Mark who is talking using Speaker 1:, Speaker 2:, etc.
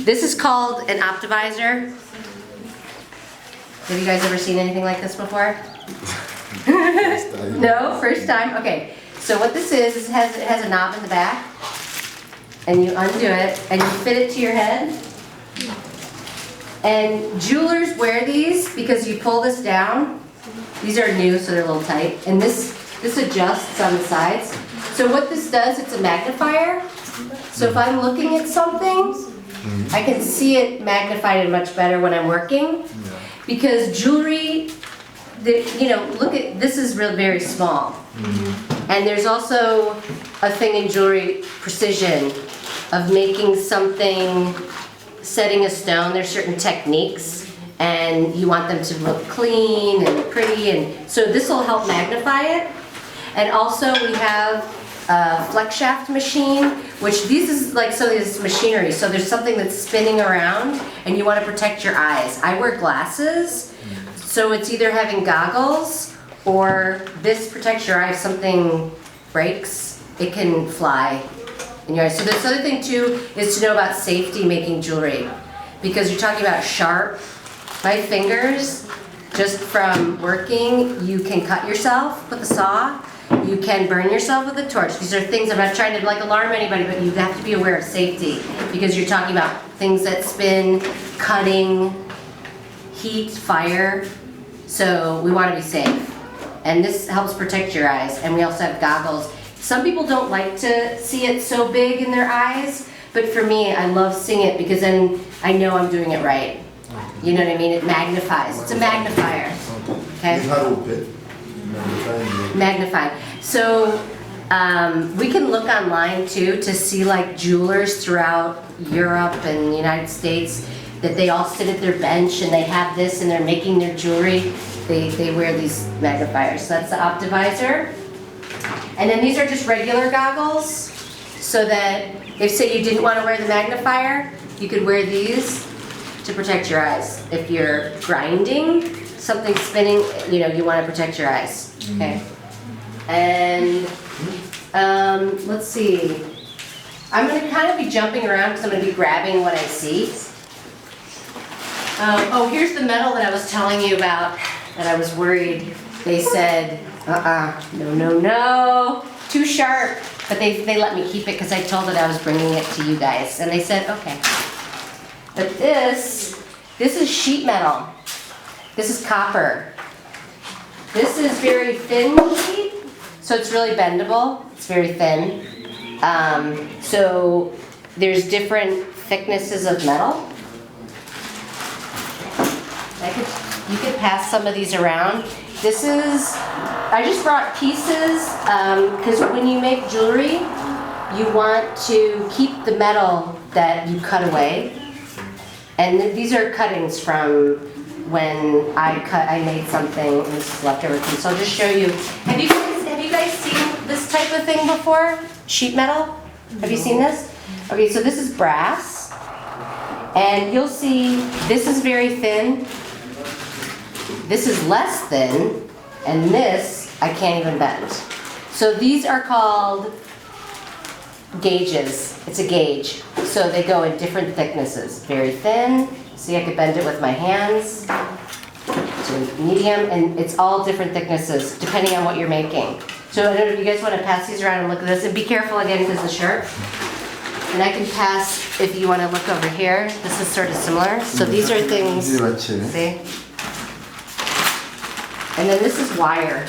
Speaker 1: This is called an optimizer. Have you guys ever seen anything like this before? No, first time? Okay. So what this is it has a knob in the back, and you undo it, and you fit it to your head. And jewelers wear these because you pull this down. These are new, so they're a little tight. And this adjusts on the sides. So what this does, it's a magnifier. So if I'm looking at something, I can see it magnified and much better when I'm working. Because jewelry, look at, this is real very small. And there's also a thing in jewelry, precision, of making something, setting a stone. There's certain techniques, and you want them to look clean and pretty, and so this will help magnify it. And also we have a flex shaft machine, which this is like some of this machinery. So there's something that's spinning around, and you want to protect your eyes. I wear glasses, so it's either having goggles or this protects your eye. If something breaks, it can fly in your eyes. So this other thing too is to know about safety making jewelry, because you're talking about sharp. My fingers, just from working, you can cut yourself with a saw. You can burn yourself with a torch. These are things, I'm not trying to like alarm anybody, but you have to be aware of safety, because you're talking about things that spin, cutting, heat, fire. So we want to be safe. And this helps protect your eyes. And we also have goggles. Some people don't like to see it so big in their eyes, but for me, I love seeing it because then I know I'm doing it right. You know what I mean? It magnifies. It's a magnifier. Okay? Magnified. So we can look online too to see like jewelers throughout Europe and the United States that they all sit at their bench and they have this and they're making their jewelry. They wear these magnifiers. So that's the optimizer. And then these are just regular goggles, so that if say you didn't want to wear the magnifier, you could wear these to protect your eyes. If you're grinding, something spinning, you want to protect your eyes. Okay. And let's see. I'm going to kind of be jumping around because I'm going to be grabbing what I see. Oh, here's the metal that I was telling you about that I was worried. They said, no, too sharp. But they let me keep it because I told it I was bringing it to you guys. And they said, okay. But this is sheet metal. This is copper. This is very thin sheet, so it's really bendable. It's very thin. So there's different thicknesses of metal. You could pass some of these around. This is, I just brought pieces because when you make jewelry, you want to keep the metal that you cut away. And these are cuttings from when I made something, and this is leftover piece. So I'll just show you. Have you guys seen this type of thing before? Sheet metal? Have you seen this? Okay, so this is brass. And you'll see this is very thin. This is less thin. And this, I can't even bend. So these are called gauges. It's a gauge. So they go in different thicknesses. Very thin. See, I could bend it with my hands. To medium, and it's all different thicknesses depending on what you're making. So I don't know if you guys want to pass these around and look at this. And be careful again because it's sharp. And I can pass if you want to look over here. This is sort of similar. So these are things. See? And then this is wire.